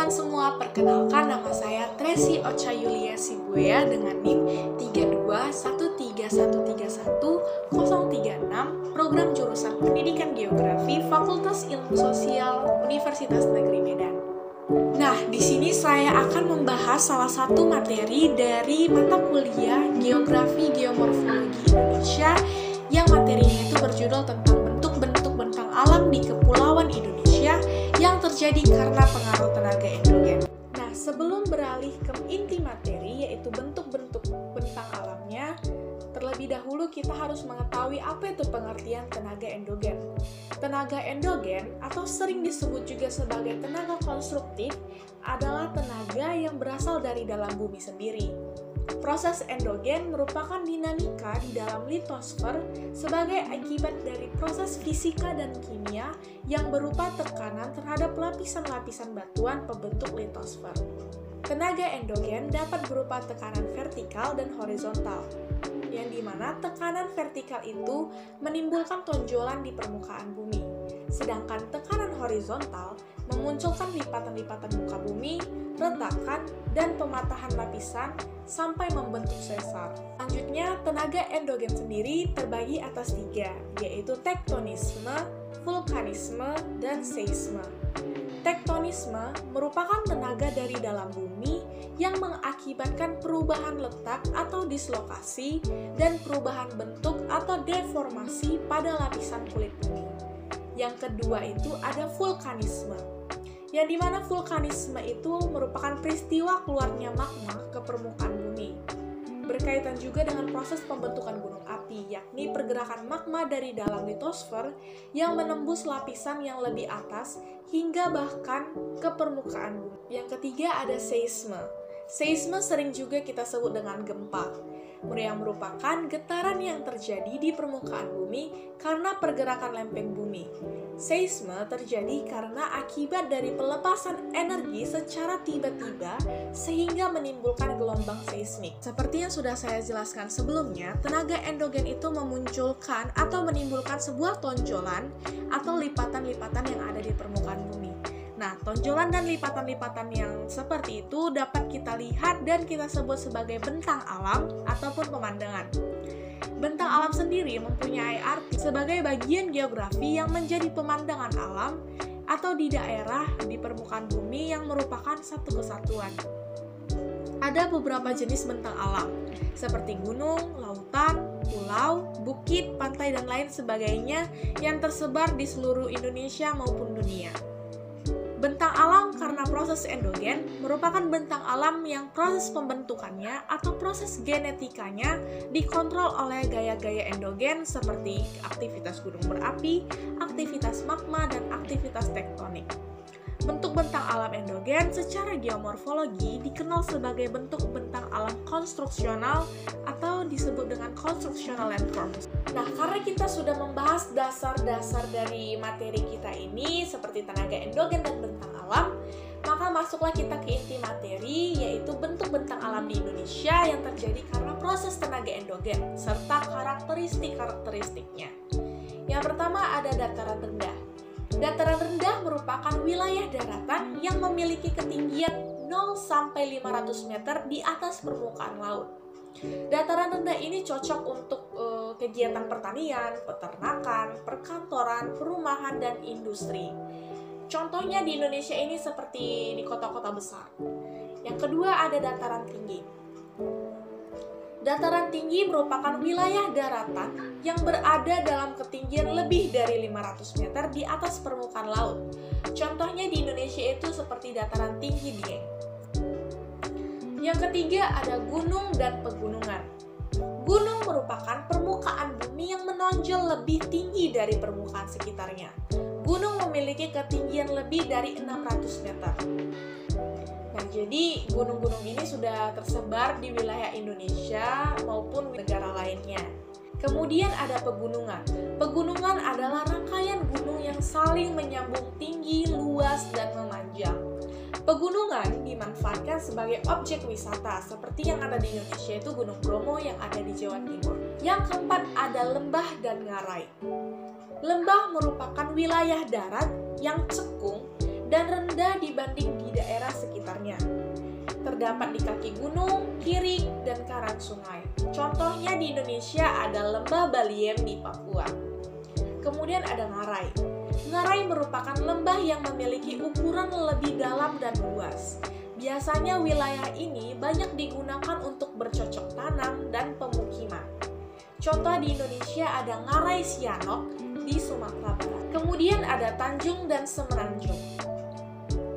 teman-teman semua, perkenalkan nama saya Tracy Ocha Yulia Sibuya dengan NIM 32131311036, program jurusan Pendidikan Geografi, Fakultas Ilmu Sosial, Universitas Negeri Medan. Nah, di sini saya akan membahas salah satu materi dari mata kuliah Geografi Geomorfologi Indonesia yang materinya itu berjudul tentang bentuk-bentuk bentang alam di Kepulauan Indonesia yang terjadi karena pengaruh tenaga endogen. Nah, sebelum beralih ke inti materi, yaitu bentuk-bentuk bentang alamnya, terlebih dahulu kita harus mengetahui apa itu pengertian tenaga endogen. Tenaga endogen, atau sering disebut juga sebagai tenaga konstruktif, adalah tenaga yang berasal dari dalam bumi sendiri. Proses endogen merupakan dinamika di dalam litosfer sebagai akibat dari proses fisika dan kimia yang berupa tekanan terhadap lapisan-lapisan batuan pembentuk litosfer. Tenaga endogen dapat berupa tekanan vertikal dan horizontal, yang dimana tekanan vertikal itu menimbulkan tonjolan di permukaan bumi, sedangkan tekanan horizontal memunculkan lipatan-lipatan muka bumi, retakan, dan pematahan lapisan sampai membentuk sesar. Selanjutnya, tenaga endogen sendiri terbagi atas 3, yaitu tektonisme, vulkanisme, dan seisme. Tektonisme merupakan tenaga dari dalam bumi yang mengakibatkan perubahan letak atau dislokasi dan perubahan bentuk atau deformasi pada lapisan kulit bumi. Yang kedua itu ada vulkanisme, yang dimana vulkanisme itu merupakan peristiwa keluarnya magma ke permukaan bumi. Berkaitan juga dengan proses pembentukan gunung api, yakni pergerakan magma dari dalam litosfer yang menembus lapisan yang lebih atas hingga bahkan ke permukaan bumi. Yang ketiga ada seisme. Seisme sering juga kita sebut dengan gempa, yang merupakan getaran yang terjadi di permukaan bumi karena pergerakan lempeng bumi. Seisme terjadi karena akibat dari pelepasan energi secara tiba-tiba sehingga menimbulkan gelombang seismik. Seperti yang sudah saya jelaskan sebelumnya, tenaga endogen itu memunculkan atau menimbulkan sebuah tonjolan atau lipatan-lipatan yang ada di permukaan bumi. Nah, tonjolan dan lipatan-lipatan yang seperti itu dapat kita lihat dan kita sebut sebagai bentang alam ataupun pemandangan. Bentang alam sendiri mempunyai arti sebagai bagian geografi yang menjadi pemandangan alam atau di daerah di permukaan bumi yang merupakan satu kesatuan. Ada beberapa jenis bentang alam, seperti gunung, lautan, pulau, bukit, pantai, dan lain sebagainya yang tersebar di seluruh Indonesia maupun dunia. Bentang alam karena proses endogen merupakan bentang alam yang proses pembentukannya atau proses genetikanya dikontrol oleh gaya-gaya endogen seperti aktivitas gunung berapi, aktivitas magma, dan aktivitas tektonik. Bentuk bentang alam endogen secara geomorfologi dikenal sebagai bentuk bentang alam konstruksional atau disebut dengan constructional landforms. Nah, karena kita sudah membahas dasar-dasar dari materi kita ini seperti tenaga endogen dan bentang alam, maka masuklah kita ke inti materi, yaitu bentuk bentang alam di Indonesia yang terjadi karena proses tenaga endogen serta karakteristik-karakteristiknya. Yang pertama ada dataran rendah. Dataran rendah merupakan wilayah daratan yang memiliki ketinggian 0 sampai 500 meter di atas permukaan laut. Dataran rendah ini cocok untuk kegiatan pertanian, peternakan, perkantoran, perumahan, dan industri. Contohnya di Indonesia ini seperti di kota-kota besar. Yang kedua ada dataran tinggi. Dataran tinggi merupakan wilayah daratan yang berada dalam ketinggian lebih dari 500 meter di atas permukaan laut. Contohnya di Indonesia itu seperti dataran tinggi Dieng. Yang ketiga ada gunung dan pegunungan. Gunung merupakan permukaan bumi yang menonjol lebih tinggi dari permukaan sekitarnya. Gunung memiliki ketinggian lebih dari 600 meter. Nah, jadi gunung-gunung ini sudah tersebar di wilayah Indonesia maupun negara lainnya. Kemudian ada pegunungan. Pegunungan adalah rangkaian gunung yang saling menyambung tinggi, luas, dan memanjang. Pegunungan dimanfaatkan sebagai objek wisata seperti yang ada di Indonesia itu Gunung Bromo yang ada di Jawa Timur. Yang keempat ada lembah dan ngarai. Lembah merupakan wilayah darat yang cekung dan rendah dibanding di daerah sekitar terdapat di kaki gunung, kirik, dan karang sungai. Contohnya di Indonesia ada Lembah Baliem di Papua. Kemudian ada Ngarai. Ngarai merupakan lembah yang memiliki ukuran lebih dalam dan luas. Biasanya wilayah ini banyak digunakan untuk bercocok tanam dan pemukiman. Contoh di Indonesia ada Ngarai Sianok di Sumatera Barat. Kemudian ada Tanjung dan Semenanjung.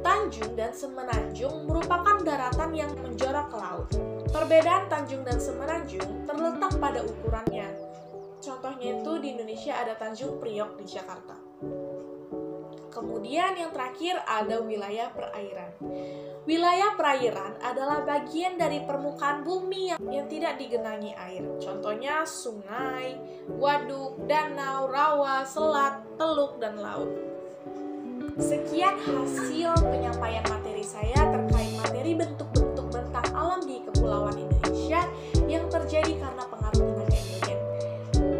Tanjung dan Semenanjung merupakan daratan yang menjorok ke laut. Perbedaan Tanjung dan Semenanjung terletak pada ukurannya. Contohnya itu di Indonesia ada Tanjung Priok di Jakarta. Kemudian yang terakhir ada wilayah perairan. Wilayah perairan adalah bagian dari permukaan bumi yang tidak digenangi air. Contohnya sungai, waduk, danau, rawa, selat, teluk, dan laut. Sekian hasil penyampaian materi saya terkait materi bentuk-bentuk bentang alam di Kepulauan Indonesia yang terjadi karena pengaruh tenaga endogen.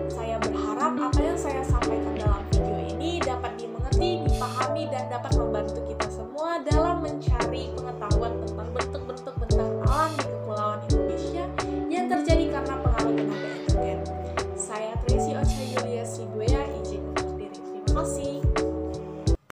Saya berharap apa yang saya sampaikan dalam video ini dapat dimengerti, dipahami, dan dapat membantu kita semua dalam mencari pengetahuan tentang bentuk